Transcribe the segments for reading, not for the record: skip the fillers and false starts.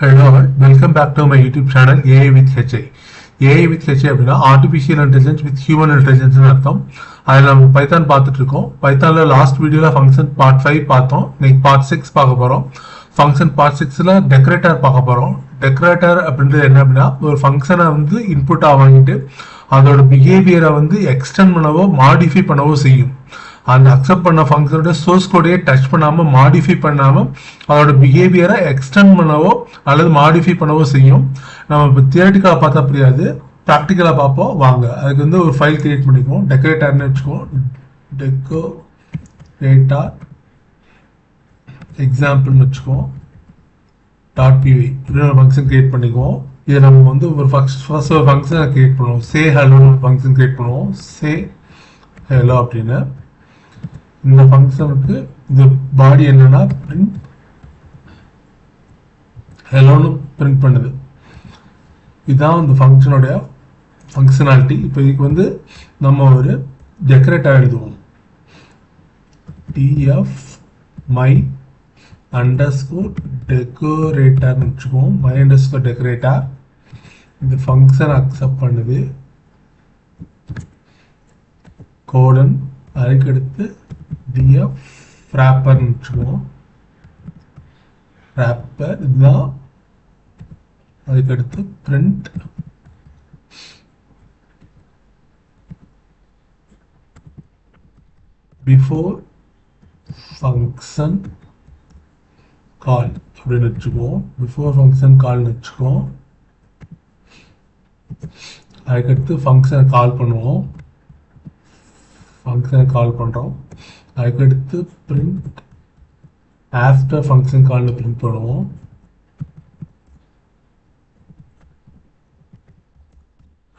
Hello, welcome back to my YouTube channel AI with HI. AI with HI அப்படின்னா artificial intelligence with human இன்டெலிஜென்ஸ்னு அர்த்தம். அதில் நம்ம Python பார்த்துட்டு இருக்கோம். பைத்தானில் லாஸ்ட் வீடியோவில் ஃபங்க்ஷன் பார்ட் 5 பார்த்தோம். இன்னைக்கு பார்ட் 6 பார்க்க போகிறோம். ஃபங்க்ஷன் பார்ட் 6ல் டெக்கரேட்டர் பார்க்க போகிறோம். டெக்கரேட்டர் அப்படின்றது என்ன அப்படின்னா ஒரு ஃபங்க்ஷனை வந்து இன்புட்டாக வாங்கிட்டு அதோட பிஹேவியரை வந்து எக்ஸ்டெண்ட் பண்ணவோ மாடிஃபை பண்ணவோ செய்யும். அந்த அக்செப்ட் பண்ண ஃபங்க்ஷனோட சோர்ஸ் கோடையே டச் பண்ணாமல் மாடிஃபை பண்ணாமல் அதோட பிஹேவியரை எக்ஸ்டெண்ட் பண்ணவோ அல்லது மாடிஃபை பண்ணவோ செய்யும். நம்ம இப்போ தியரட்டிக்கலாக பார்த்தா புரியாது, ப்ராக்டிக்கலாக பார்ப்போம் வாங்க. அதுக்கு வந்து ஒரு ஃபைல் கிரியேட் பண்ணிக்குவோம். டெக்கரேட்டர்னு வச்சுக்குவோம். டெக்கரேட்டர் எக்ஸாம்பிள்னு வச்சுக்குவோம். .py இன்னொரு ஃபங்க்ஷன் கிரியேட் பண்ணிக்குவோம். இதை நம்ம வந்து ஒரு ஃபர்ஸ்ட் ஒரு ஃபங்க்ஷனை கிரியேட் பண்ணுவோம். சே ஹலோன்னு ஃபங்க்ஷன் கிரியேட் பண்ணுவோம். சே ஹலோ அப்படின்னு இந்த ஃபங்க்ஷனுக்கு இந்த பாடி என்னன்னா பிரிண்ட் ஹலோன்னு பிரிண்ட் பண்ணுது. இதுதான் இந்த ஃபங்க்ஷனுடைய ஃபங்க்ஷனாலிட்டி. இப்போ இதுக்கு வந்து நம்ம ஒரு டெக்கரேட்டர் எழுதுவோம். df my underscore டெக்கரேட்டர்னு வச்சுக்குவோம். my underscore டெக்கரேட்டர் இந்த ஃபங்க்ஷன் அக்செப்ட் பண்ணுது. கோடன் அதுக்கடுத்து df wrapperன்னு வச்சுக்குவோம். wrapper இதுதான். அதுக்கடுத்து print before function call அப்படின்னு வச்சுக்குவோம். before function call வச்சுக்குவோம். அதுக்கடுத்து ஃபங்க்ஷனை கால் பண்ணுவோம். ஃபங்க்ஷனை கால் பண்ணுறோம். அதுக்கடுத்து பிரிண்ட் ஆஃப்டர் ஃபங்க்ஷன் கால்னு பிரிண்ட் பண்ணுவோம்.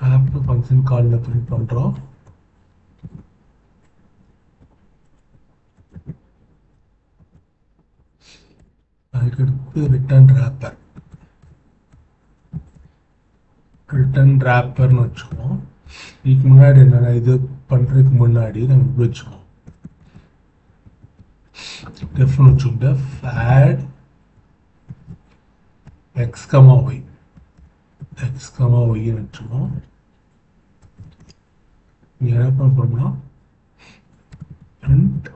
ஆஃப்டர் ஃபங்க்ஷன் கால்னு பிரிண்ட் பண்ணுறோம். அதுக்கடுத்து ரிட்டர்ன் ரேப்பர் ரிட்டர்ன் வச்சுக்குவோம். இதுக்கு முன்னாடி என்னன்னா இது பண்ணுறதுக்கு முன்னாடி நம்ம இப்படி வச்சுக்குவோம். டெஃப்னு வச்சுக்கோம். டெஃப் ஆட் எக்ஸ் கமா ஒய்ன்னு வச்சுக்குவோம். இங்கே என்ன பண்ணுறோம்னா பிரிண்ட்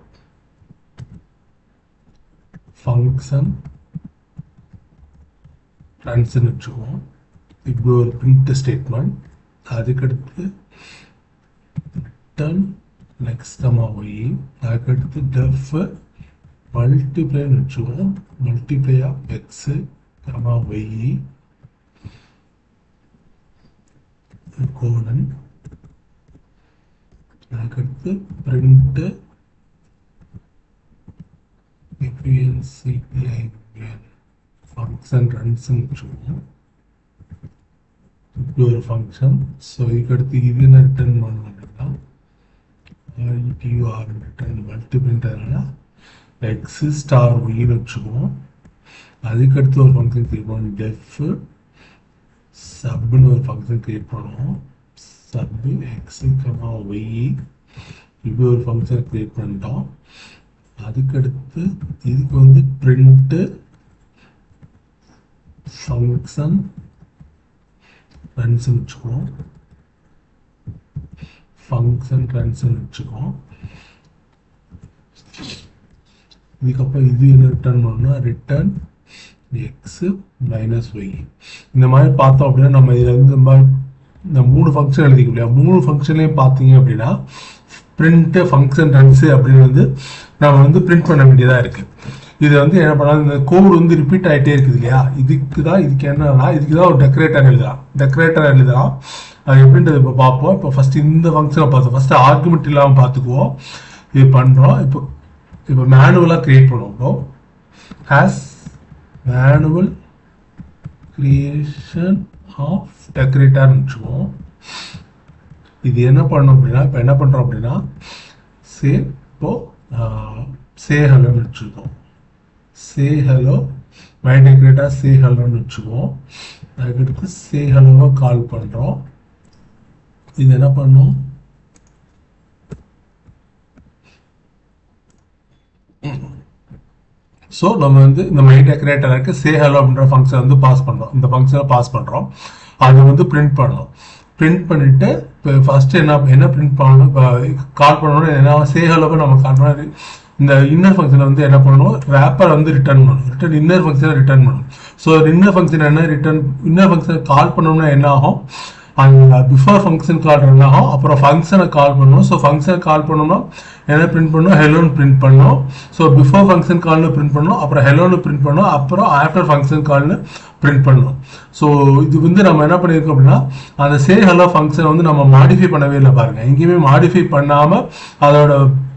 ஃபங்க்ஷன் ரன்ஸ்ன்னு வச்சுக்குவோம். இப்படி ஒரு பிரிண்ட் ஸ்டேட்மெண்ட். அதுக்கடுத்து ரிட்டர்ன் எக்ஸ் கமா ஒய். அதுக்கடுத்து டெஃப் மல்டிப்ளைன்னு வச்சுக்குவோம். Multiply of x comma y colon. அதுக்கடுத்து பிரிண்ட் ஃபங்க்ஷன் ரன்ஸ்ன்னு வச்சுக்குவோம். இப்படி ஒரு ஃபங்க்ஷன். ஸோ இதுக்கடுத்து இது என்ன ரிட்டர்ன் பண்ணணும் அப்படின்னா ரிட்டர்ன் மல்டிப்ளைன்றதுனால எக்ஸ் ஸ்டார் ஒய்ன்னு வச்சுக்குவோம். அதுக்கடுத்து ஒரு ஃபங்க்ஷன் கிரியேட் பண்ணுவோம். டெஃப் சப்னு ஒரு ஃபங்க்ஷன் கிரியேட் பண்ணுவோம். சப் எக்ஸ் கமா ஒய் இப்படி ஒரு ஃபங்க்ஷன் கிரியேட் பண்ணிட்டோம். அதுக்கடுத்து இதுக்கு வந்து பிரிண்ட் ஃபங்க்ஷன் ரன்ஸ்ன்னு வச்சுக்குவோம். ஃபங்க்ஷன் ரன்ஸ்ன்னு வச்சுக்குவோம். இதுக்கப்புறம் இது என்ன ரிட்டர்ன் பண்ணணும்னா ரிட்டர்ன் எக்ஸ் மைனஸ் ஒய். இந்த மாதிரி பார்த்தோம் அப்படின்னா நம்ம இதில் வந்து இந்த 3 ஃபங்க்ஷன் எழுதிக்க முடியாது. 3 ஃபங்க்ஷன்லேயும் பார்த்தீங்க அப்படின்னா பிரிண்ட் ஃபங்க்ஷன் ரன்ஸு அப்படின்னு வந்து நம்ம வந்து பிரிண்ட் பண்ண வேண்டியதாக இருக்குது. இது வந்து என்ன பண்ணலாம், இந்த கோடு வந்து ரிப்பீட் ஆகிட்டே இருக்குது இல்லையா. இதுக்கு என்னன்னா இதுக்கு தான் ஒரு டெக்கரேட்டர் எழுதலாம். அது எப்படின்றது இப்போ பார்ப்போம். இப்போ ஃபஸ்ட்டு இந்த ஃபங்க்ஷனை பார்த்தோம். ஃபஸ்ட்டு ஆர்குமெண்ட் இல்லாமல் பார்த்துக்குவோம். இது பண்ணுறோம். இப்போ மேனுவலாக கிரியேட் பண்ணுவோம். இப்போ ஹேஸ் மேனுவல் கிரியேஷன் ஆஃப் டெக்கரேட்டர்னு வச்சுக்குவோம். இது என்ன பண்ணோம் அப்படின்னா இப்போ என்ன பண்ணுறோம் அப்படின்னா சே ஹலோன்னு வச்சுருக்கோம். சே ஹலோ மை டெக்கரேட்டர் சே ஹலோன்னு வச்சுக்குவோம். அதுக்கடுத்து சே ஹலோவை கால் பண்ணுறோம். இது என்ன பண்ணோம், ஸோ நம்ம வந்து இந்த மை டெக்கரேட்டருக்கு சே ஹலோ அப்படின்ற ஃபங்க்ஷன் வந்து பாஸ் பண்ணுறோம். இந்த ஃபங்க்ஷனை பாஸ் பண்ணுறோம். அது வந்து பிரிண்ட் பண்ணணும். பிரிண்ட் பண்ணிட்டு இப்போ ஃபர்ஸ்ட் என்ன பிரிண்ட் பண்ணணும், இப்போ கால் பண்ணணும். என்ன சே ஹலோவை நம்ம கால் பண்ண இந்த இன்னர் ஃபங்க்ஷனை வந்து என்ன பண்ணணும், ரேப்பர் வந்து ரிட்டர்ன் பண்ணணும். இன்னர் ஃபங்க்ஷனை ரிட்டர்ன் பண்ணணும். ஸோ இன்னர் ஃபங்க்ஷன் என்ன இன்னர் ஃபங்க்ஷனை கால் பண்ணோம்னா என்ன ஆகும், அந்த பிஃபோர் ஃபங்க்ஷன் கால் ரன் ஆகும். அப்புறம் ஃபங்க்ஷனை கால் பண்ணணும். ஸோ ஃபங்க்ஷனை கால் பண்ணோம்னா என்ன பிரிண்ட் பண்ணணும், ஹெலோன்னு பிரிண்ட் பண்ணணும். ஸோ பிஃபோர் ஃபங்க்ஷன் கால்னு பிரிண்ட் பண்ணணும், அப்புறம் ஹெலோன்னு பிரிண்ட் பண்ணணும், அப்புறம் ஆஃப்டர் ஃபங்க்ஷன் கால்னு பிரிண்ட் பண்ணணும். ஸோ இது வந்து நம்ம என்ன பண்ணியிருக்கோம் அப்படின்னா, அந்த சே ஹலோ ஃபங்க்ஷனை வந்து நம்ம மாடிஃபை பண்ணவே இல்லை பாருங்க. எங்கேயுமே மாடிஃபை பண்ணாமல் அதோட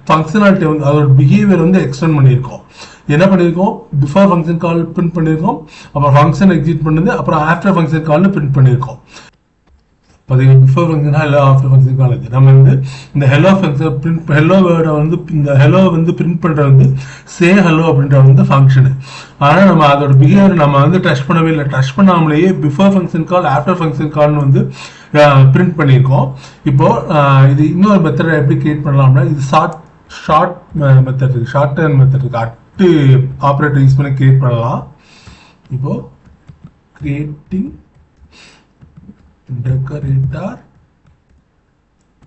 ஃபங்க்ஷனாலிட்டி வந்து அதோட பிஹேவியர் வந்து எக்ஸ்டெண்ட் பண்ணியிருக்கோம். என்ன பண்ணியிருக்கோம், பிஃபோர் ஃபங்க்ஷன் கால் பிரிண்ட் பண்ணியிருக்கோம், அப்புறம் ஃபங்க்ஷன் எக்ஸிட் பண்ணது, அப்புறம் ஆஃப்டர் ஃபங்க்ஷன் கால்னு பிரிண்ட் பண்ணியிருக்கோம். பிஃபோர் ஃபங்க்ஷனா இல்லை ஆஃப்டர் ஃபங்க்ஷன் கால் இது நம்ம வந்து இந்த ஹெலோ ஃபங்க்ஷன் பிரிண்ட் ஹெலோ வேர்டை வந்து இந்த ஹெலோ வந்து பிரிண்ட் பண்ணுற வந்து சே ஹலோ அப்படின்ற வந்து ஃபங்க்ஷனு. ஆனால் நம்ம அதோட பிஹேவியர் நம்ம வந்து டச் பண்ணவே இல்லை. டச் பண்ணாமலேயே before function call after function கால்னு வந்து பிரிண்ட் பண்ணியிருக்கோம். இப்போ இது இன்னொரு மெத்தடை எப்படி கிரியேட் பண்ணலாம்னா, இது ஷார்ட் மெத்தட் இருக்கு, ஷார்ட் டர்ன் மெத்தட் இருக்கு. அட்டு ஆப்ரேட்டர் யூஸ் பண்ணி கிரியேட் பண்ணலாம். இப்போ கிரியேட்டிங் டெக்கரேட்டர்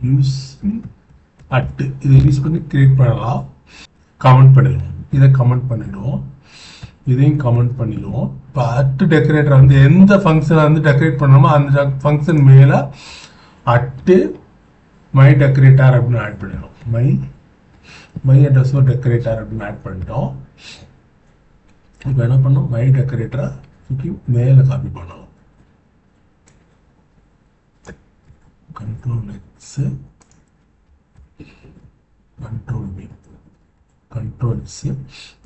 யூஸிங் அட்டு இதை யூஸ் பண்ணி கிரியேட் பண்ணலாம். கமெண்ட் பண்ணிடுவோம். இதை கமெண்ட் பண்ணிடுவோம். இதையும் கமெண்ட் பண்ணிடுவோம். இப்போ அட்டு டெக்கரேட்டர் வந்து எந்த ஃபங்க்ஷனை வந்து டெக்கரேட் பண்ணணுமோ அந்த ஃபங்க்ஷன் மேலே அட்டு மை டெக்கரேட்டர் அப்படின்னு ஆட் பண்ணிடுவோம். மை அட்ரஸோ டெக்கரேட்டர் அப்படின்னு ஆட் பண்ணிட்டோம். இப்போ என்ன பண்ணோம், மை டெக்கரேட்டரை தூக்கி மேலே காப்பி பண்ணோம். Control X, control V, control C.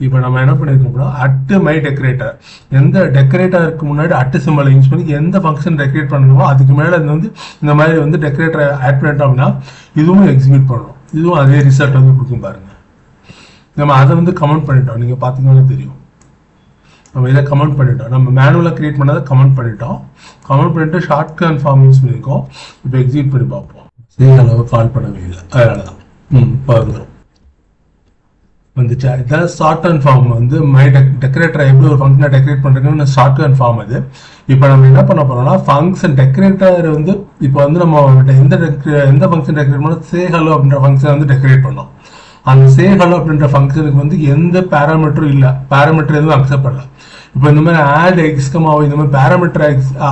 இப்போ நம்ம என்ன பண்ணியிருக்கோம்னா, அட்டு மை டெக்கரேட்டர் எந்த டெக்கரேட்டருக்கு முன்னாடி அட்டு சிம்பிளை யூஸ் பண்ணி எந்த ஃபங்க்ஷன் டெக்கரேட் பண்ணணுமோ அதுக்கு மேலே வந்து இந்த மாதிரி வந்து டெக்கரேட்டரை ஆட் பண்ணிட்டோம் அப்படின்னா இதுவும் எக்ஸிக்யூட் பண்ணணும். இதுவும் அதே ரிசல்ட் வந்து கொடுக்கும் பாருங்க. நம்ம அதை வந்து கமெண்ட் பண்ணிட்டோம். நீங்கள் பார்த்தீங்கன்னா தெரியும். நம்ம இதை கமெண்ட் பண்ணிட்டோம். நம்ம மேனுவலாக கிரியேட் பண்ணதை கமெண்ட் பண்ணிட்டோம். கமெண்ட் பண்ணிட்டு ஷார்ட் கன் ஃபார்ம் யூஸ் பண்ணியிருக்கோம். இப்போ எக்ஸிக்யூட் பண்ணி பார்ப்போம். சரி, அளவு கால் பண்ணவே இல்லை, அதனால தான் வந்துடும் வந்துச்சா. இதான் ஷார்ட் அண்ட் ஃபார்ம் வந்து மை டெக்கரேட்டரை எப்படி ஒரு ஃபங்க்ஷனை டெக்கரேட் பண்ணுறதுன்னு ஷார்ட் அண்ட் ஃபார்ம் அது. இப்போ நம்ம என்ன பண்ண போறோம்னா, ஃபங்க்ஷன் டெக்கரேட்டர் வந்து இப்போ வந்து நம்ம எந்த ஃபங்க்ஷன் டெக்கரேட் பண்ணோம், சே ஹலோ அப்படின்ற ஃபங்க்ஷன் வந்து டெக்கரேட் பண்ணோம். அந்த சே ஹலோ அப்படின்ற ஃபங்க்ஷனுக்கு வந்து எந்த பேராமீட்டரும் இல்லை, பேராமீட்டர் எதுவும் அக்செப்ட் பண்ணல. இப்போ இந்த மாதிரி ஆட் எக்ஸ்கமாவோ இந்த மாதிரி பேராமீட்டர்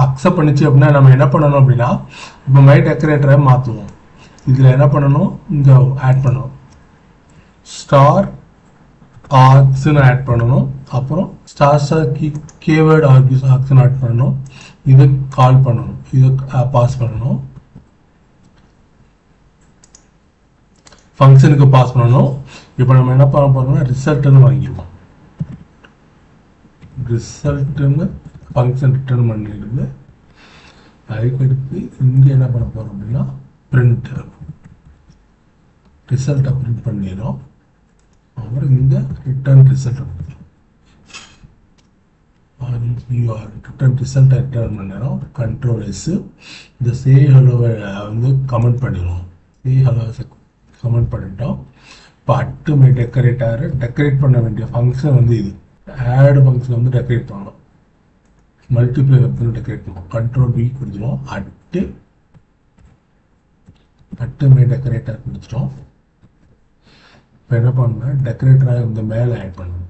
அக்செப்ட் பண்ணிச்சு அப்படின்னா நம்ம என்ன பண்ணணும் அப்படின்னா, இப்போ மை டெக்கரேட்டரை மாற்றுவோம். இதில் என்ன பண்ணணும், இங்கே ஆட் பண்ணணும், ஸ்டார் ஆர்க்ஸ்ன்னு ஆட் பண்ணணும். அப்புறம் ஸ்டார் கீவேர்டு ஆர்க்ஸ்ன்னு ஆட் பண்ணணும். இது கால் பண்ணணும், இது பாஸ் பண்ணணும், ஃபங்க்ஷனுக்கு பாஸ் பண்ணணும். இப்போ நம்ம என்ன பண்ண போறோம்னா, ரிசல்ட்னு வாங்கிடுவோம். ரிசல்ட்னு ஃபங்க்ஷன் ரிட்டர்ன் பண்ணிடுது. அதுக்கடுத்து இங்கே என்ன பண்ண போறோம் அப்படின்னா, பிரிண்ட் ரிசல்ட்டை பிரிண்ட் பண்ணிடும். அப்புறம் இந்த ரிட்டர்ன் ரிசல்ட் ரிட்டர்ன் ரிசல்ட்டை ரிட்டர்ன் பண்ணிடும். Control S. இந்த சே ஹலோவை வந்து கமெண்ட் பண்ணிடுவோம். சே ஹலோ கமெண்ட் பண்ணிட்டோம். இப்போ அட்டு மை டெக்கரேட்டர் டெக்கரேட் பண்ண வேண்டிய ஃபங்க்ஷன் வந்து இது ஆட் ஃபங்க்ஷன் வந்து டெக்கரேட் பண்ணணும். மல்டிப்ளை வெப்சைட் டெக்கரேட் பண்ணுவோம். கண்ட்ரோல் பி கொடுத்துருவோம். அட்டு மை டெக்கரேட்டர் கொடுத்துட்டோம். இப்போ என்ன பண்ணணும், டெக்கரேட்டரை இந்த மேலே ஆட் பண்ணணும்.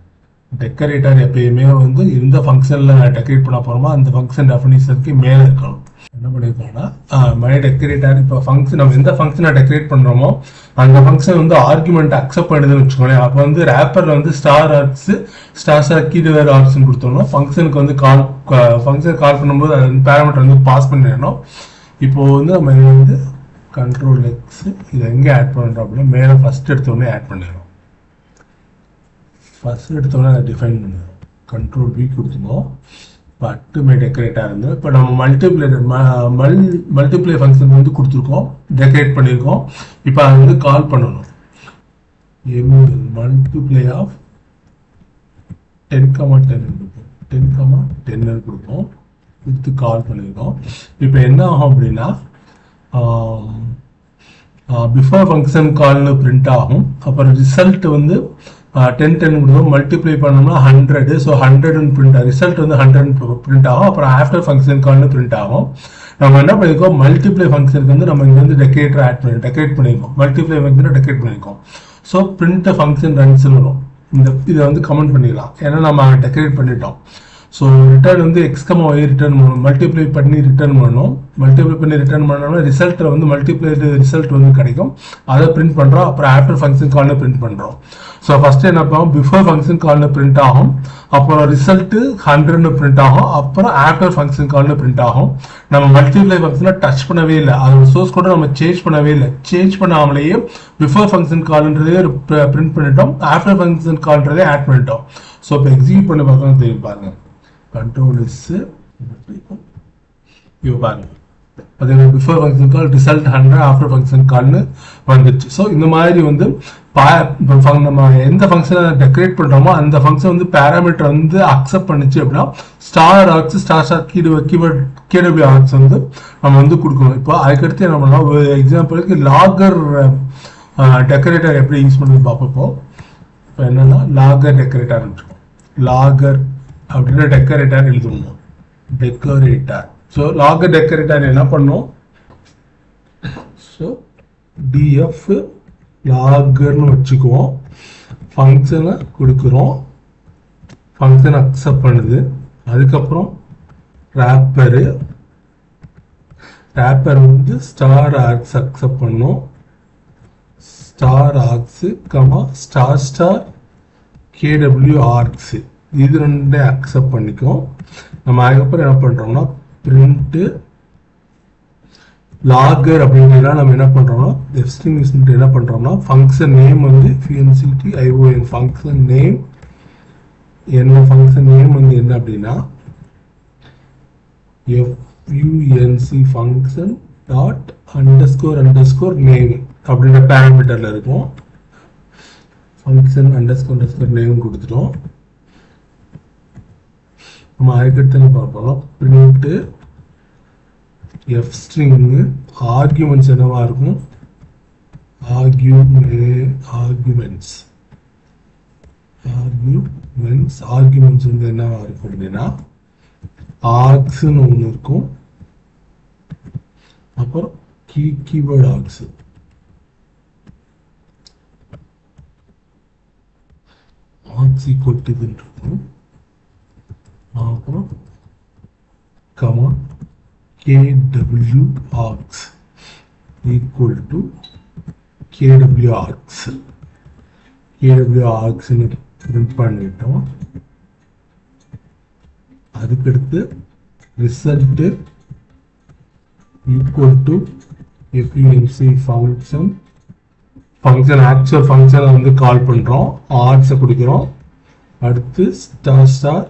டெக்கரேட்டர் எப்பயுமே வந்து எந்த ஃபங்க்ஷனில் டெக்கரேட் பண்ண போகிறோமோ அந்த ஃபங்க்ஷன் டெஃபினிஷனுக்கு மேலே இருக்கணும். என்ன பண்ணியிருக்கோம்னா, மை டெக்கரேட்டர் இப்போ ஃபங்க்ஷன் நம்ம எந்த ஃபங்க்ஷனை டெக்கரேட் பண்ணுறோமோ அந்த ஃபங்க்ஷன் வந்து ஆர்குமெண்ட் அக்செப்ட் பண்ணுதுன்னு வச்சுக்கோங்களேன். அப்போ வந்து ரேப்பரில் வந்து ஸ்டார் கீவேர்டு ஆர்க்ஸ்ன்னு கொடுத்தோம்னா ஃபங்க்ஷனுக்கு வந்து ஃபங்க்ஷன் கால் பண்ணும்போது அது வந்து பேராமீட்டர் வந்து பாஸ் பண்ணிடணும். இப்போ வந்து நம்ம இதை வந்து கண்ட்ரோல் எக்ஸ் இதை எங்கே ஆட் பண்ணுறோம் அப்படின்னா மேலே ஃபர்ஸ்ட் எடுத்தோடனே ஆட் பண்ணிடுறோம். ஃபர்ஸ்ட் எடுத்தோடனே அதை டிஃபைன் பண்ணிடுறோம். கண்ட்ரோல் பி கொடுத்துருவோம். இப்போ அட்டு மை டெக்கரேட்டாக இருந்து இப்போ நம்ம மல்டிப்ளை ஃபங்க்ஷன் வந்து கொடுத்துருக்கோம், டெக்கரேட் பண்ணியிருக்கோம். இப்போ அதை வந்து கால் பண்ணணும். மல்டிப்ளை ஆஃப் 10,10 கொடுப்போம். கொடுத்து கால் பண்ணியிருக்கோம். இப்போ என்ன ஆகும் அப்படின்னா, பிஃபோர் ஃபங்க்ஷன் கால்னு பிரிண்ட் ஆகும். அப்புறம் ரிசல்ட் வந்து 10 கொடுத்தோம், மல்டிப்ளை பண்ணோம்னா 100. ஸோ 100 பிரிண்ட் ரிசல்ட் வந்து 100 பிரிண்ட் ஆகும். அப்புறம் ஆஃப்டர் ஃபங்க்ஷன் கால்னு பிரிண்ட் ஆகும். நம்ம என்ன பண்ணியிருக்கோம், மல்டிப்ளை ஃபங்க்ஷனுக்கு வந்து நம்ம இங்கே வந்து டெக்கரேட் பண்ணியிருக்கோம். மல்டிப்ளை ஃபங்க்ஷனை டெக்கரேட் பண்ணியிருக்கோம். ஸோ பிரிண்ட் ஃபங்க்ஷன் ரன்ஸ்னு வரும். இதை வந்து கமெண்ட் பண்ணிடலாம், ஏன்னா நம்ம டெக்கரேட் பண்ணிட்டோம். ஸோ ரிட்டர்ன் வந்து x,y ரிட்டர்ன் பண்ணணும், மல்டிப்ளை பண்ணி ரிட்டர்ன் பண்ணணும். மல்டிப்ளை பண்ணி ரிட்டர்ன் பண்ணோம்னா ரிசல்ட்டில் வந்து மல்டிப்ளைடு ரிசல்ட் வந்து கிடைக்கும். அதை பிரிண்ட் பண்ணுறோம். அப்புறம் ஆஃப்டர் ஃபங்க்ஷன் கால்னு பிரிண்ட் பண்ணுறோம். ஸோ ஃபஸ்ட்டு என்ன பண்ணுவோம், பிஃபோர் ஃபங்க்ஷன் கால்னு பிரிண்ட் ஆகும். அப்புறம் ரிசல்ட்டு 100 பிரிண்ட் ஆகும். அப்புறம் ஆஃப்டர் ஃபங்க்ஷன் கால்னு பிரிண்ட் ஆகும். நம்ம மல்டிப்ளை ஃபங்க்ஷனை டச் பண்ணவே இல்லை, அதோட சோர்ஸ் கூட நம்ம சேஞ்ச் பண்ணவே இல்லை. சேஞ்ச் பண்ணாமலேயே பிஃபோர் ஃபங்க்ஷன் கால்ன்றதே பிரிண்ட் பண்ணிட்டோம், ஆஃப்டர் ஃபங்க்ஷன் கால்ன்றதே ஆட் பண்ணிட்டோம். ஸோ இப்போ எக்ஸிக்யூட் பண்ணி பார்க்கலாம், தெரியும் பாருங்க. கண்ட்ரோல் இஸ் பாருங்க, பார்த்தீங்கன்னா before function call result 100, after function கால்னு வந்துச்சு. ஸோ இந்த மாதிரி வந்து நம்ம எந்த ஃபங்க்ஷனை டெக்கரேட் பண்ணுறோமோ அந்த ஃபங்க்ஷன் வந்து பேராமீட்டர் வந்து அக்செப்ட் பண்ணிச்சு அப்படின்னா star arcs star KW arcs வந்து நம்ம வந்து கொடுக்கணும். இப்போ அதுக்கடுத்து என்ன பண்ணலாம், ஒரு எக்ஸாம்பிளுக்கு லாகர் டெக்கரேட்டர் எப்படி யூஸ் பண்ணி பார்ப்போம். இப்போ என்னன்னா லாகர் டெக்கரேட்டர் இருக்கும். லாகர் அப்படின்னா டெக்கரேட்டர் எழுதணும், டெக்கரேட்டர். ஸோ லாகர் டெக்கரேட்டர் என்ன பண்ணும், ஸோ டிஎஃப் லாகர்னு வச்சுக்குவோம். ஃபங்க்ஷனை கொடுக்குறோம், ஃபங்க்ஷன் அக்செப்ட் பண்ணுது. அதுக்கப்புறம் ரேப்பர் வந்து ஸ்டார் ஆர்க்ஸ் அக்செப்ட் பண்ணும். Star arcs star KW arcs இது ரெண்டே அக்செப்ட் பண்ணிக்கும். நம்ம அதுக்கப்புறம் என்ன பண்ணுறோம்னா பிரிண்ட் லாகர் அப்படின்னா நம்ம என்ன பண்ணுறோம்னா எஃப்ஸ்ட்ரிங் என்ன பண்ணுறோம்னா ஃபங்க்ஷன் நேம் வந்து FUNCTION ஃபங்க்ஷன் நேம் என்ன, ஃபங்க்ஷன் நேம் வந்து என்ன அப்படின்னா FUNC function dot underscore name அப்படின்ற பேராமீட்டரில் இருக்கும். ஃபங்க்ஷன் அண்டர்ஸ்கோர் நேம் கொடுத்துட்டோம். நம்ம அதுக்கடுத்து பார்ப்போம், பிரிண்ட் எஃப் ஸ்ட்ரிங் ஆர்குமெண்ட்ஸ் என்னவா இருக்கும், ஆர்குமெண்ட்ஸ் வந்து என்னவா இருக்கும் அப்படின்னா ஆர்க்ஸ்ன்னு ஒன்று இருக்கும். அப்புறம் கீவேர்ட் ஆர்க்ஸ் ஈக்குவல் டு இருக்கும். அப்புறம் comma KW arcs equal to KW arcs print பண்ணிட்டோம். அதுக்கடுத்து result equal to FUNC function actual ஃபங்க்ஷனை வந்து கால் பண்ணுறோம், ஆர்க்ஸை கொடுக்குறோம். அடுத்து ஸ்டார்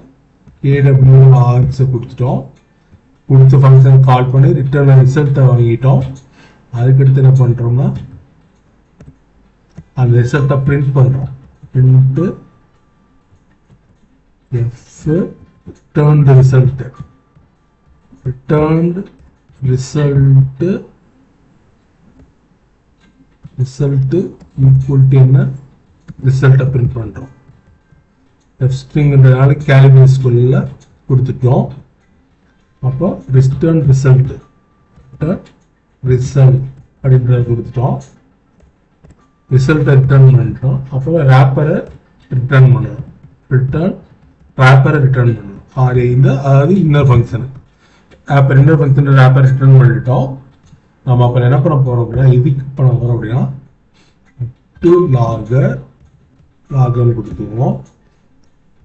KW ஆர்க்ஸை கொடுத்துட்டோம். கொடுத்த ஃபங்க்ஷன் கால் பண்ணி ரிட்டர்ன் ரிசல்ட்டை வாங்கிட்டோம். அதுக்கடுத்து என்ன பண்ணுறோம்னா அந்த ரிசல்ட்டை பிரிண்ட் பண்ணுறோம். Print returned result equal to என்ன, ரிசல்ட்டை பிரிண்ட் பண்ணுறோம். எஃப் ஸ்ட்ரிங்ன்றதுனால கேலிபிரேஷன்ல கொடுத்துட்டோம். அப்போ ரிட்டர்ன் ரிசல்ட் அப்படின்றத கொடுத்துட்டோம். ரிசல்ட்டை ரிட்டர்ன் பண்ணிட்டோம். அப்புறம் ரேப்பரை ரிட்டர்ன் பண்ணணும். ரேப்பரை ரிட்டர்ன் பண்ணணும். அதாவது இன்னர் ஃபங்க்ஷன் இன்னர் ஃபங்க்ஷன் ரேப்பரை ரிட்டர்ன் பண்ணிட்டோம். நம்ம அப்புறம் என்ன பண்ண போறோம் அப்படின்னா எதுக்கு பண்ண போறோம் அப்படின்னா டு லாகர் கொடுத்துருவோம்.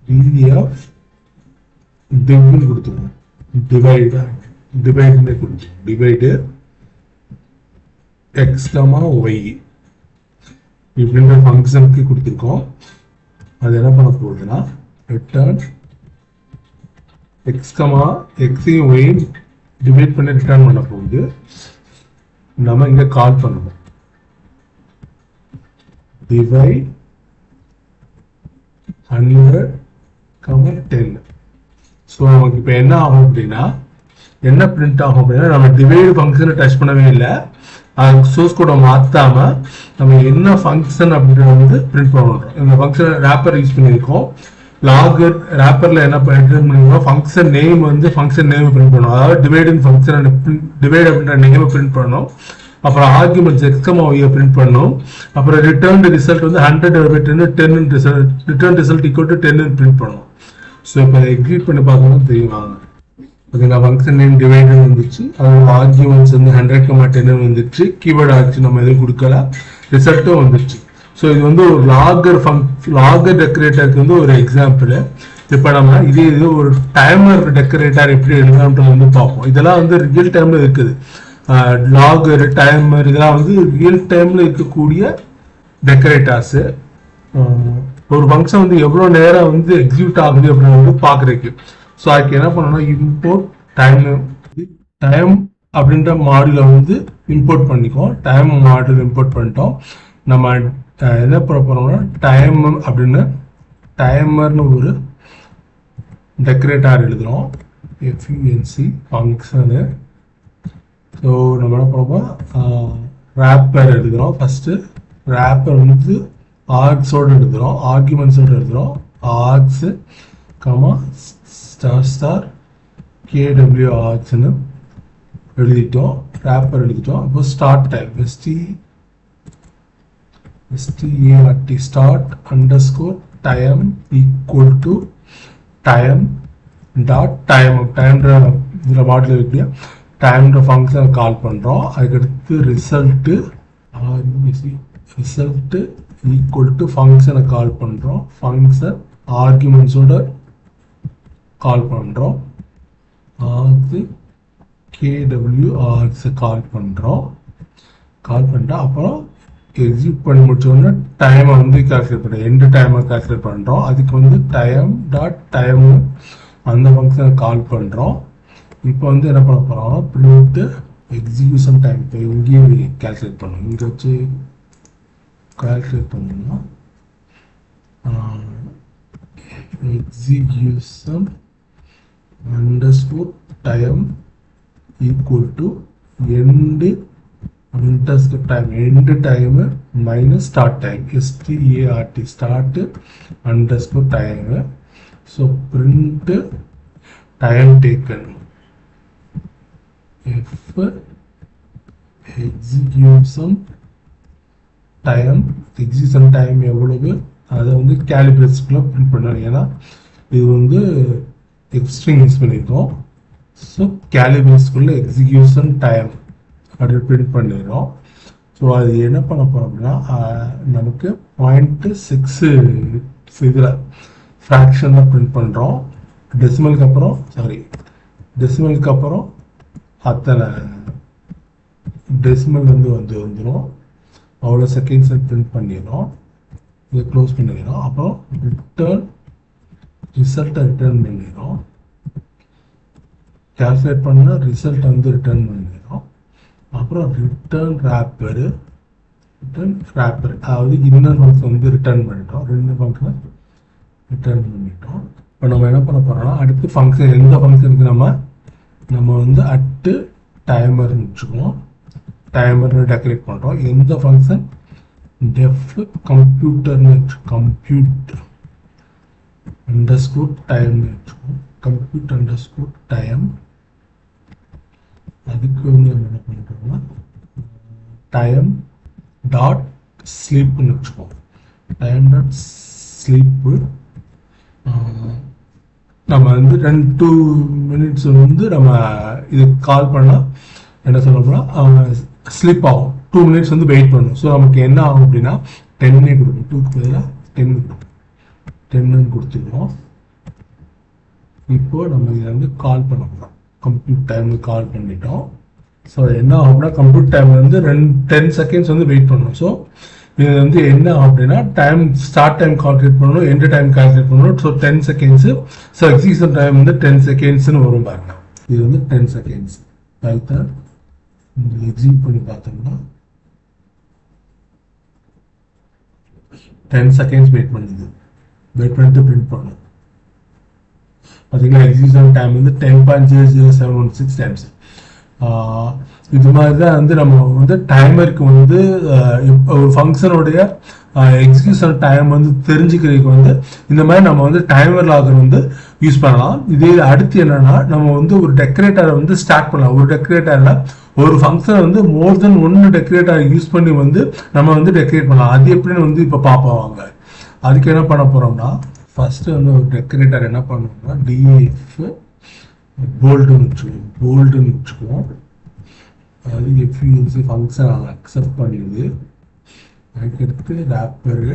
டிஎஃப் டிவ்னு கொடுத்துருவோம். டிவைடு x, y இப்படின்ற ஃபங்க்ஷனுக்கு கொடுத்துருக்கோம். அது என்ன பண்ண போகுதுன்னா ரிட்டர்ன் எக்ஸையும் ஒய்யும் டிவைட் பண்ணி ரிட்டர்ன் பண்ண போகுது. நம்ம இங்க கால் பண்ணணும் டிவைட் 100, 10. ஸோ நமக்கு இப்போ என்ன ஆகும் அப்படின்னா என்ன பிரிண்ட் ஆகும் அப்படின்னா நம்ம டிவைடு ஃபங்க்ஷனை டச் பண்ணவே இல்லை. சோர்ஸ் கோடை மாற்றாம நம்ம என்ன ஃபங்க்ஷன் அப்படின்றத வந்து பிரிண்ட் பண்ணுறோம். இந்த ஃபங்க்ஷன் ரேப்பர் யூஸ் பண்ணியிருக்கோம். லாகர் ரேப்பரில் என்ன பண்ணிருக்கோம், ஃபங்க்ஷன் நேம் வந்து ஃபங்க்ஷன் நேம் பிரிண்ட் பண்ணணும். அதாவது டிவைடிங் ஃபங்க்ஷன் டிவைட் அப்படின்ற நேமை பிரிண்ட் பண்ணணும். அப்புறம் ஆர்குமெண்ட்ஸ் எக்ஸ்கமாவியை பிரிண்ட் பண்ணணும். அப்புறம் ரிட்டர்ன் ரிசல்ட் வந்து 100/10 result return result equal to 10 print பண்ணணும். ஸோ இப்போ அதை எக்ஸிக்யூட் பண்ணி பார்க்கணும் தெரியுவாங்க. ஓகேங்களா, ஃபங்க்ஷன் நேம் டிவைடர் வந்துச்சு, அதோட ஆர்குமெண்ட்ஸ் வந்து 100,10 வந்துச்சு, கீவேர்டு ஆச்சு நம்ம எதுவும் கொடுக்கல, ரிசல்ட்டும் வந்துச்சு. ஸோ இது வந்து ஒரு லாகர் டெக்கரேட்டருக்கு வந்து ஒரு எக்ஸாம்பிள். இப்போ நம்ம இது ஒரு டைமர் டெக்கரேட்டர் எப்படி எழுதலாம்ன்றது வந்து பார்ப்போம். இதெல்லாம் வந்து ரியல் டைம்ல இருக்குது. லாகர் டைமர் இதெல்லாம் வந்து ரியல் டைம்ல இருக்கக்கூடிய டெக்கரேட்டர்ஸ். ஒரு ஃபங்க்ஷன் வந்து எவ்வளோ நேரம் வந்து எக்ஸிக்யூட் ஆகுது அப்படின்னு வந்து பார்க்குறதுக்கு. ஸோ அதுக்கு என்ன பண்ணணும்னா இம்போர்ட் டைம் அப்படின்ற மாடியூலை வந்து இம்போர்ட் பண்ணிக்கோம். டைம் மாடியூல் இம்போர்ட் பண்ணிட்டோம். நம்ம என்ன பண்ண போறோம்னா டைம் அப்படின்னு டைமர்னு ஒரு டெக்கரேட்டர் எழுதுறோம். எஃப்யூஎன்சி ஃபங்க்ஷனு. ஸோ நம்ம என்ன பண்ணுவோம், ரேப்பர் எழுதுகிறோம். ஃபஸ்ட்டு ரேப்பர் வந்து ஆர்க்ஸோடு எழுதுகிறோம், ஆர்குமெண்ட்ஸோடு எழுதுகிறோம். ஆர்க்ஸு கமா ஸ்டார் கேடபிள்யூ ஆர்க்ஸ்ன்னு எழுதிட்டோம், ரேப்பர் எழுதிட்டோம். அப்போ start time start start underscore time equal to time dot time இதில் மாடல் இருக்கு. டைம்ன்ற ஃபங்க்ஷனை கால் பண்ணுறோம். அதுக்கடுத்து ரிசல்ட்டு ஈக்குவல் டு ஃபங்க்ஷனை கால் பண்ணுறோம். ஃபங்க்ஷன் ஆர்குமெண்ட்ஸோட கால் பண்ணுறோம். அது கேடபிள்யூ ஆர்க்ஸை கால் பண்ணிட்டா அப்புறம் எக்ஸிக்யூட் பண்ணி முடிச்சோடனே டைமை வந்து கால்குலேட் பண்ணுறோம். எண்டு டைமை கால்குலேட் பண்ணுறோம். அதுக்கு வந்து டைம் டாட் டைம் அந்த ஃபங்க்ஷனை கால் பண்ணுறோம். இப்போ வந்து என்ன பண்ண போகிறோம்னா பிரிண்ட் எக்ஸிக்யூஷன் டைம். இப்போ இங்கேயும் கால்குலேட் பண்ணணும். இங்கே வச்சு கால்குலேட் பண்ணணும்னா execution underscore time equal to end underscore time end time minus start time start start underscore time. So print time taken if execution time எவ்வளவு அதை வந்து கேலிபிரேட்ஸ்க்குள்ள பிரிண்ட் பண்ணணும். ஏன்னா இது வந்து எக்ஸ்ட்ரிங் யூஸ் பண்ணியிருக்கோம். ஸோ கேலிபிரேட்ஸ்க்குள்ள எக்ஸிக்யூஷன் டைம் அப்படி பிரிண்ட் பண்ணிடுறோம். ஸோ அது என்ன பண்ண போகிறோம் அப்படின்னா நமக்கு 0.6 இதில் ஃப்ராக்ஷனில் பிரிண்ட் பண்ணுறோம். டெசிமலுக்கு அப்புறம் அத்தனை டெசிமல் வந்து வந்துடும். அவ்வளோ செகண்ட்ஸை பிரிண்ட் பண்ணிடுறோம். இதை க்ளோஸ் பண்ணிடுறோம். அப்புறம் ரிசல்ட்டை ரிட்டர்ன் பண்ணிடுறோம். கால்குலேட் பண்ணால் ரிசல்ட் வந்து ரிட்டர்ன் பண்ணிடுறோம். அப்புறம் ரிட்டர்ன் ரேப்பர் அதாவது இன்னர் ஃபங்க்ஷன் வந்து ரிட்டர்ன் பண்ணிட்டோம். ரெண்டு ஃபங்க்ஷனை ரிட்டர்ன் பண்ணிட்டோம். இப்போ நம்ம என்ன பண்ண போகிறோம்னா அடுத்து ஃபங்க்ஷன் எந்த ஃபங்க்ஷனுக்கு நம்ம வந்து அட்டு டைமர்னு வச்சுக்குவோம். டைமர்னு டெக்கரேட் பண்ணுறோம். எந்த ஃபங்க்ஷன் டெஃப் கம்ப்யூட்டர்னு கம்ப்யூட் அண்டர்ஸ்கோர் டைம்னு வச்சுக்குவோம். Compute underscore time. அதுக்கு வந்து நம்ம என்ன பண்ணுறோம்னா டைம் டாட் ஸ்லீப்னு வச்சுக்கோம். டைம் டாட் ஸ்லீப்பு நம்ம வந்து 2 minutes வந்து நம்ம இது கால் பண்ணால் என்ன சொல்ல போனால் ஸ்லீப் ஆகும். 2 minutes வந்து வெயிட் பண்ணணும். ஸோ நமக்கு என்ன ஆகும் அப்படின்னா 10 கொடுக்கும். 2க்கு பதிலாக 10 கொடுத்துருவோம். இப்போ நம்ம இதை வந்து கால் பண்ண போகிறோம். கம்ப்யூட் டைம் கால் பண்ணிட்டோம். ஸோ என்ன ஆகும்னா கம்ப்யூட் டைம் வந்து 10 seconds வந்து வெயிட் பண்ணணும். ஸோ இது வந்து என்ன அப்படின்னா டைம் ஸ்டார்ட் டைம் கால்குலேட் பண்ணணும், எண்டு டைம் கால்குலேட் பண்ணணும். So 10 seconds. So execution time வந்து 10 secondsன்னு வரும் பாருங்க. இது வந்து 10 seconds. பைத்தான் எக்ஸிக்யூட் பண்ணி பார்த்தோம்னா 10 seconds வெயிட் பண்ணிட்டு பிரிண்ட் பண்ணணும். பார்த்தீங்கன்னா எக்ஸிக்யூஷன் டைம் வந்து 10.00716 டைம்ஸ். இது மாதிரி தான் வந்து நம்ம வந்து டைமருக்கு வந்து ஒரு ஃபங்க்ஷனுடைய எக்ஸிக்யூஷன் டைம் வந்து தெரிஞ்சுக்கிறதுக்கு வந்து இந்த மாதிரி நம்ம வந்து டைமர் லாகர் வந்து யூஸ் பண்ணலாம். இதே அடுத்து என்னன்னா நம்ம வந்து ஒரு டெக்கரேட்டரை வந்து ஸ்டார்ட் பண்ணலாம். ஒரு டெக்கரேட்டர்ல ஒரு ஃபங்க்ஷனை வந்து மோர் தென் ஒன்று டெக்கரேட்டர் யூஸ் பண்ணி வந்து நம்ம வந்து டெக்கரேட் பண்ணலாம். அது எப்படின்னு வந்து இப்போ பார்ப்பாங்க. அதுக்கு என்ன பண்ண போறோம்னா ஃபர்ஸ்ட் வந்து ஒரு டெக்கரேட்டர் என்ன பண்ணணும்னா டிஎஃப் போல்டுன்னு வச்சுக்குவோம். அது எஃப்யூஎன்சி ஃபங்க்ஷன் அக்செப்ட் பண்ணிடுது. அதுக்கடுத்து ரேப்பரு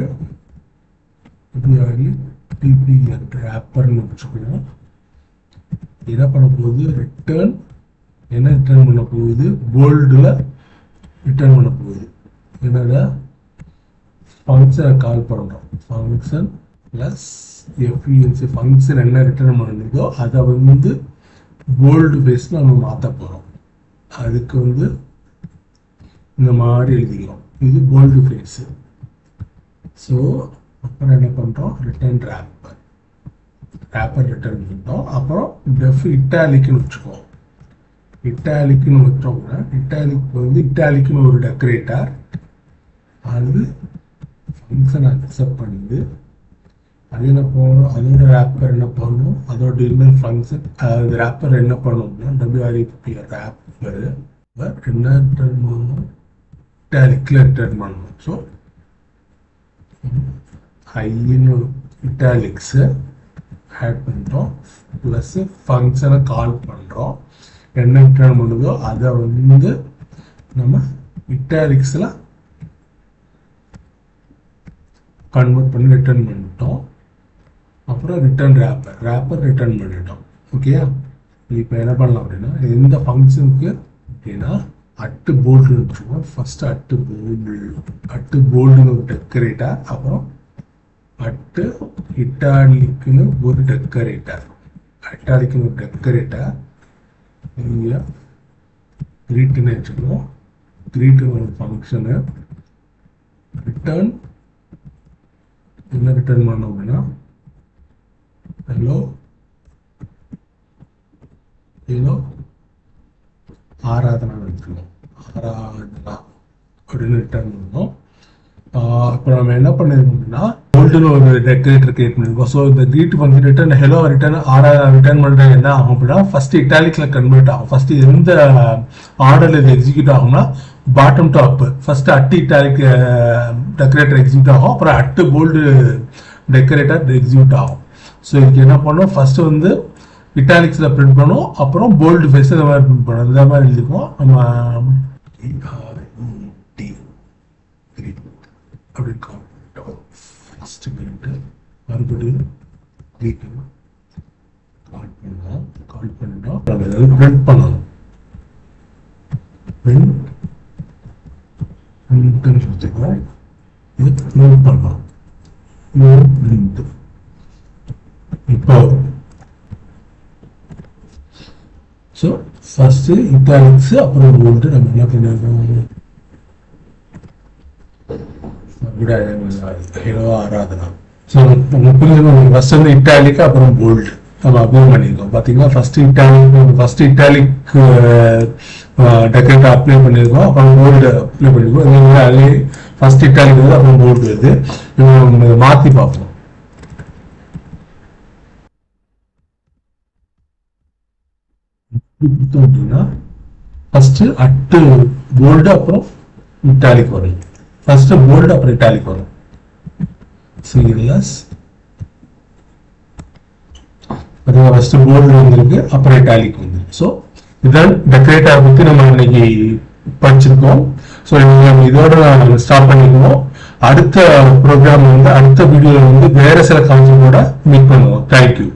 டிபி ரேப்பர்னு வச்சுக்குவோம். என்ன பண்ண போகுது ரிட்டர்ன் பண்ண போகுது போல்டில் ரிட்டர்ன் பண்ண போகுது. என்னடா ஃபங்க்ஷனை கால் பண்ணுறோம். ஃபங்க்ஷன் ப்ளஸ் எஃப்யூஎன்சி ஃபங்க்ஷன் என்ன ரிட்டர்ன் பண்ணுதோ அதை வந்து போல்டு பேஸில் நம்ம மாற்ற போகிறோம். அதுக்கு வந்து இந்த மாதிரி எழுதிக்கிறோம். இது போல்டு ஃபேஸு. ஸோ அப்புறம் என்ன பண்ணுறோம் ரிட்டர்ன் ரேப்பர் ரிட்டர்ன் பண்ணுறோம். அப்புறம் டெஃப் இட்டாலிக்குன்னு வச்சுக்குவோம். இட்டாலிக்குன்னு வச்சோம்னா இட்டாலிக் வந்து இட்டாலிக்குன்னு ஒரு டெக்கரேட்டர் அது ஃபங்க்ஷன் அக்செப்ட் பண்ணுது. அது என்ன பண்ணணும் அதோட ரேப்பர் என்ன பண்ணணும் அதோட இன்னர் ஃபங்க்ஷன் அது ரேப்பர் என்ன பண்ணணும்னா டபிள்யூஆர்இபி ரேப்பர் என்ன ரிட்டர்ன் பண்ணணும் இட்டாலிக்கில் ரிட்டர்ன் பண்ணணும். ஸோ ஐன்னு இட்டாலிக்ஸு ஆட் பண்ணுறோம் ப்ளஸ் ஃபங்க்ஷனை கால் பண்ணுறோம். என்ன ரிட்டர்ன் பண்ணுதோ அதை வந்து நம்ம இட்டாலிக்ஸில் கன்வெர்ட் பண்ணி ரிட்டர்ன் பண்ணிட்டோம். அப்புறம் ரிட்டர்ன் ரேப்பர் ரிட்டர்ன் பண்ணிட்டோம். ஓகேயா இப்போ என்ன பண்ணலாம் அப்படின்னா எந்த ஃபங்க்ஷனுக்கு அப்படின்னா அட்டு போல்டுன்னு வச்சுக்கோம். ஃபர்ஸ்ட் அட்டு போல்டுன்னு ஒரு டெக்கரேட்டர். அப்புறம் அட்டு இட்டாலிக்குன்னு ஒரு டெக்கரேட்டர். இங்கே கிரீட்டுன்னு வச்சுக்கோம். கிரீட்டுன்னு ஒரு ஃபங்க்ஷனு ரிட்டர்ன் என்ன ரிட்டர்ன் பண்ணோம் அப்படின்னா ஹலோ ஆராதனா வச்சுக்கணும். ஆராதனா அப்படின்னு ரிட்டர்ன் பண்ணோம். இப்போ நம்ம என்ன பண்ணிருக்கோம் அப்படின்னா போல்டுன்னு ஒரு டெக்கரேட்டர் கிரியேட் பண்ணிருக்கோம். ஸோ இந்த greet function return hello Aradhana return பண்ணுறது என்ன ஆகும் அப்படின்னா ஃபர்ஸ்ட் இட்டாலிக்ல கன்வெர்ட் ஆகும். ஃபர்ஸ்ட் எந்த ஆர்டர்ல இது எக்ஸிக்யூட் ஆகும்னா bottom to up. First at italic decorator execute ஆகும். அப்புறம் அட்டு போல்டு டெக்கரேட்டர் எக்ஸிக்யூட் ஆகும். ஸோ இதுக்கு என்ன பண்ணோம் ஃபர்ஸ்ட் வந்து இட்டாலிக்ஸில் பிரிண்ட் பண்ணும். அப்புறம் போல்டு ஃபேஸ் இந்த மாதிரி பிரிண்ட் பண்ணணும். இந்த மாதிரி எழுதிக்குவோம் நம்ம அப்படின்னு ஃபர்ஸ்ட் பிரிண்ட் மறுபடியும் கால் பண்ணோம் நம்ம ஏதாவது பிரிண்ட் பண்ணணும். கொடுத்துக்கோம். இது நோட் பண்ணலாம். இப்போ ஸோ ஃபர்ஸ்ட் இட்டாலிக்ஸ் அப்புறம் போல்டு நம்ம என்ன பண்ணிருக்கோம் ஹலோ ஆராதனா. ஸோ ஃபர்ஸ்ட் வந்து இட்டாலிக் அப்புறம் போல்டு நம்ம அப்ளை பண்ணியிருக்கோம். பார்த்தீங்கன்னா ஃபர்ஸ்ட் இட்டாலிக் டெக்கரேட்டர் அப்ளை பண்ணியிருக்கோம். அப்புறம் போல்டு அப்ளை பண்ணியிருக்கோம். அதே ஃபர்ஸ்ட் இட்டாலிக் வருது அப்புறம் போல்டு வருது. மாற்றி பார்ப்போம். அப்படின்னா ஃபர்ஸ்ட் அட்டு போல்டு அப்புறம் இட்டாலிக் வரும். ஃபர்ஸ்ட் போல்டு அப்புறம் இட்டாலிக் வரும். சீரியஸ் ஃபர்ஸ்ட் போல்டு வந்திருக்கு அப்புறம் இட்டாலிக் வந்து. ஸோ இதான் டெக்கரேட்டர் பத்தி நம்ம இன்னைக்கு படிச்சிருக்கோம். ஸோ நம்ம இதோட ஸ்டாப் பண்ணிக்குவோம். அடுத்த ப்ரோக்ராம் வந்து அடுத்த வீடியோல வந்து வேற சில கான்செப்டோட மீட் பண்ணுவோம். தேங்க்யூ.